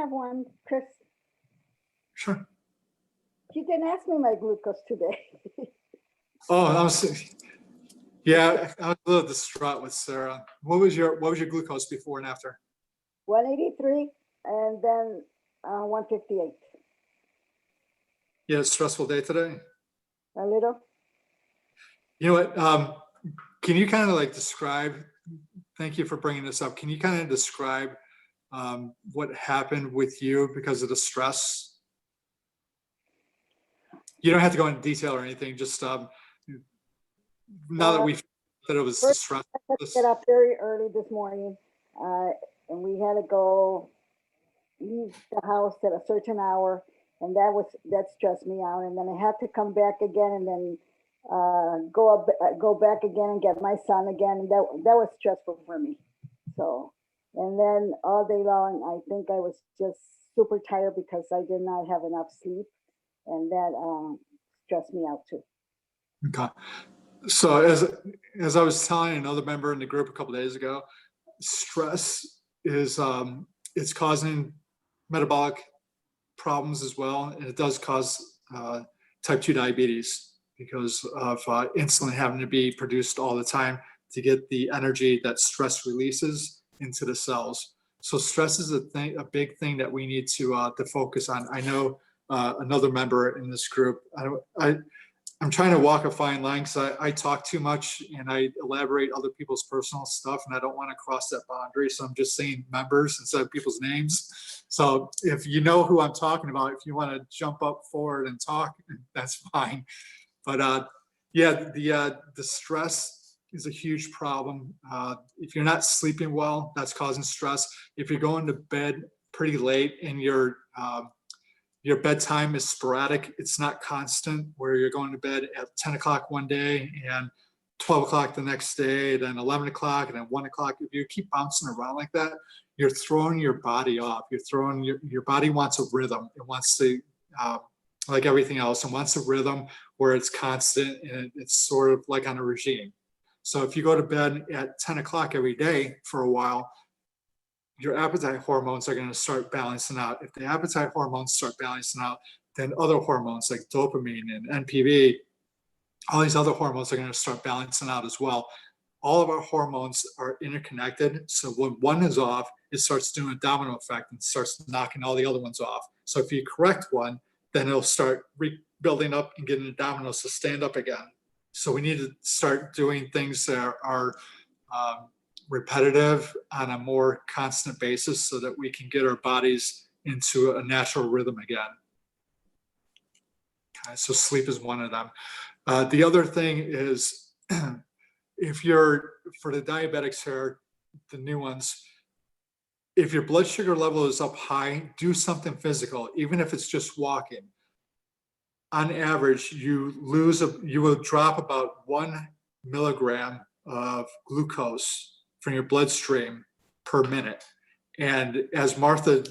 have one, Chris? Sure. You didn't ask me my glucose today. Oh, I was a little distraught with Sarah. What was your glucose before and after? 183 and then 158. You had a stressful day today? A little. You know what? Can you kind of like describe, thank you for bringing this up. Can you kind of describe what happened with you because of the stress? You don't have to go into detail or anything. Just now that we that it was stress. I had to get up very early this morning, and we had to go leave the house at a certain hour, and that stressed me out. And then I had to come back again, and then go back again and get my son again, and that was stressful for me. So, and then all day long, I think I was just super tired because I did not have enough sleep, and that stressed me out too. Okay. So as I was telling another member in the group a couple of days ago, stress is it's causing metabolic problems as well, and it does cause type 2 diabetes because of insulin having to be produced all the time to get the energy that stress releases into the cells. So stress is a big thing that we need to focus on. I know another member in this group. I'm trying to walk a fine line because I talk too much and I elaborate other people's personal stuff, and I don't want to cross that boundary. So I'm just saying members instead of people's names. So if you know who I'm talking about, if you want to jump up forward and talk, that's fine. But yeah, the stress is a huge problem. If you're not sleeping well, that's causing stress. If you're going to bed pretty late and your bedtime is sporadic, it's not constant, where you're going to bed at 10 o'clock one day and 12 o'clock the next day, then 11 o'clock and then 1 o'clock. If you keep bouncing around like that, you're throwing your body off. You're throwing your body wants a rhythm. It wants to, like everything else, it wants a rhythm where it's constant and it's sort of like on a regime. So if you go to bed at 10 o'clock every day for a while, your appetite hormones are going to start balancing out. If the appetite hormones start balancing out, then other hormones like dopamine and NPV, all these other hormones are going to start balancing out as well. All of our hormones are interconnected. So when one is off, it starts doing a domino effect and starts knocking all the other ones off. So if you correct one, then it'll start rebuilding up and getting the dominoes to stand up again. So we need to start doing things that are repetitive on a more constant basis so that we can get our bodies into a natural rhythm again. Okay, so sleep is one of them. The other thing is for the diabetics here, the new ones, if your blood sugar level is up high, do something physical, even if it's just walking. On average, you will drop about 1 milligram of glucose from your bloodstream per minute. And as Martha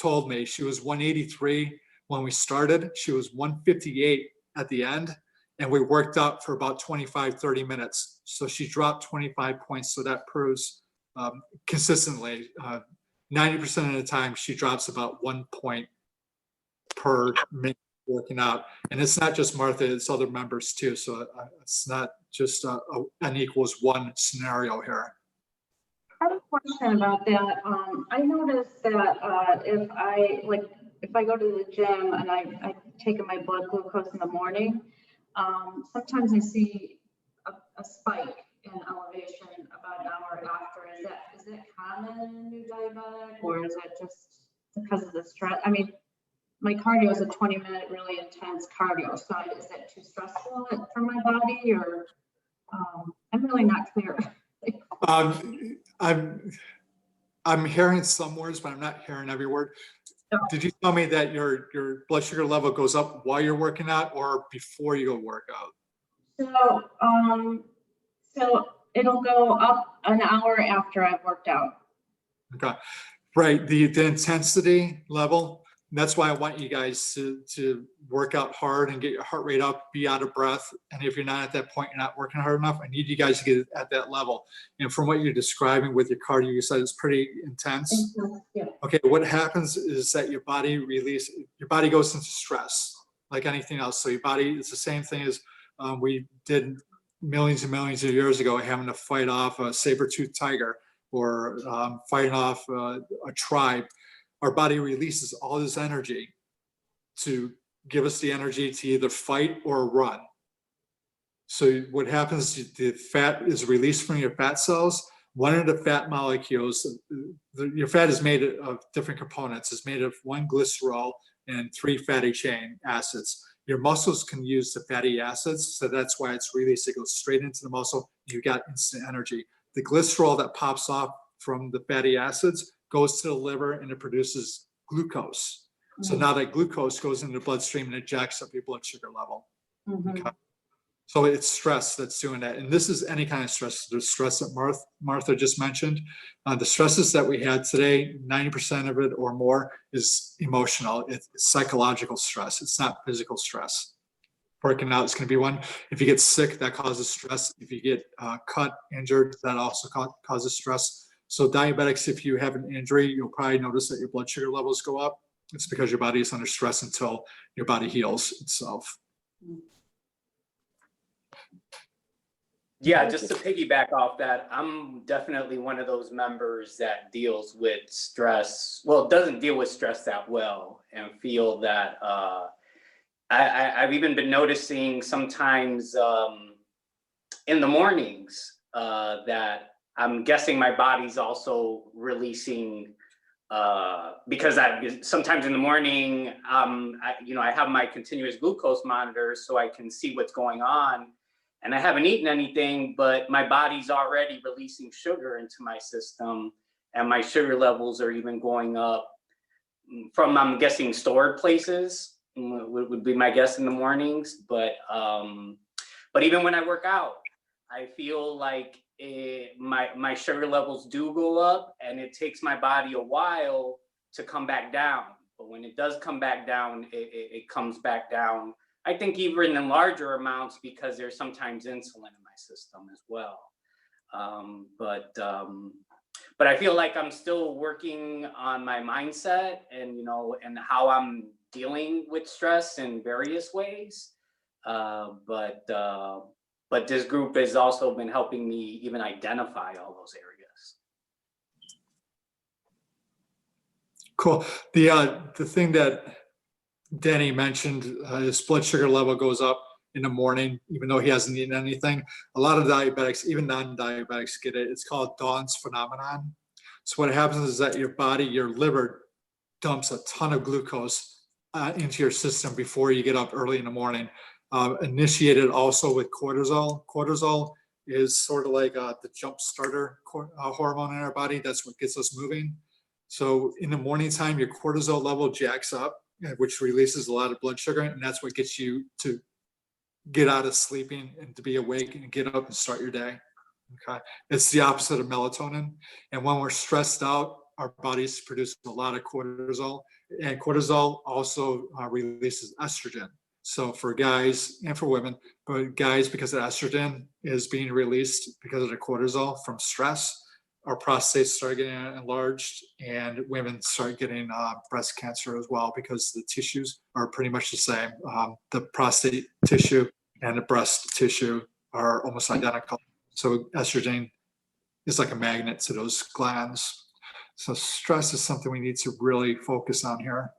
told me, she was 183 when we started. She was 158 at the end, and we worked out for about 25, 30 minutes. So she dropped 25 points. So that proves consistently, 90% of the time, she drops about 1 point per minute working out. And it's not just Martha, it's other members too. So it's not just an equals one scenario here. I have a question about that. I noticed that if I go to the gym and I take my blood glucose in the morning, sometimes I see a spike in elevation about an hour after. Is that common in a new diabetic, or is that just because of the stress? I mean, my cardio is a 20-minute really intense cardio, so is that too stressful for my body, or I'm really not clear. I'm hearing some words, but I'm not hearing every word. Okay. Did you tell me that your blood sugar level goes up while you're working out or before you go work out? So it'll go up an hour after I've worked out. Okay, right. The intensity level, that's why I want you guys to work out hard and get your heart rate up, be out of breath. And if you're not at that point, you're not working hard enough. I need you guys to get at that level. And from what you're describing with your cardio, you said it's pretty intense. Yeah. Okay, what happens is that your body goes into stress like anything else. So your body, it's the same thing as we did millions and millions of years ago, having to fight off a saber-toothed tiger or fighting off a tribe. Our body releases all this energy to give us the energy to either fight or run. So what happens is the fat is released from your fat cells. One of the fat molecules, your fat is made of different components. It's made of 1 glycerol and 3 fatty chain acids. Your muscles can use the fatty acids, so that's why it's released. It goes straight into the muscle. You got instant energy. The glycerol that pops off from the fatty acids goes to the liver and it produces glucose. So now that glucose goes into the bloodstream and it jacks up your blood sugar level. Okay. So it's stress that's doing that. And this is any kind of stress. The stress that Martha just mentioned. The stresses that we had today, 90% of it or more is emotional. It's psychological stress. It's not physical stress. Working out is going to be one. If you get sick, that causes stress. If you get cut, injured, that also causes stress. So diabetics, if you have an injury, you'll probably notice that your blood sugar levels go up. It's because your body is under stress until your body heals itself. Yeah, just to piggyback off that, I'm definitely one of those members that deals with stress. Well, doesn't deal with stress that well, and feel that I've even been noticing sometimes in the mornings that I'm guessing my body's also releasing because sometimes in the morning, I have my continuous glucose monitor so I can see what's going on. And I haven't eaten anything, but my body's already releasing sugar into my system, and my sugar levels are even going up from, I'm guessing, stored places would be my guess in the mornings. But even when I work out, I feel like my sugar levels do go up, and it takes my body a while to come back down. But when it does come back down, it comes back down. I think even in larger amounts, because there's sometimes insulin in my system as well. But I feel like I'm still working on my mindset and how I'm dealing with stress in various ways. But this group has also been helping me even identify all those areas. Cool. The thing that Danny mentioned, his blood sugar level goes up in the morning, even though he hasn't eaten anything. A lot of diabetics, even non-diabetics, get it. It's called Dawn's phenomenon. So what happens is that your liver dumps a ton of glucose into your system before you get up early in the morning. Initiated also with cortisol. Cortisol is sort of like the jump starter hormone in our body. That's what gets us moving. So in the morning time, your cortisol level jacks up, which releases a lot of blood sugar, and that's what gets you to get out of sleeping and to be awake and get up and start your day. Okay, it's the opposite of melatonin. And when we're stressed out, our bodies produce a lot of cortisol, and cortisol also releases estrogen. So for guys and for women, but guys, because the estrogen is being released because of the cortisol from stress, our prostates start getting enlarged, and women start getting breast cancer as well, because the tissues are pretty much the same. The prostate tissue and the breast tissue are almost identical. So estrogen is like a magnet to those glands. So stress is something we need to really focus on here.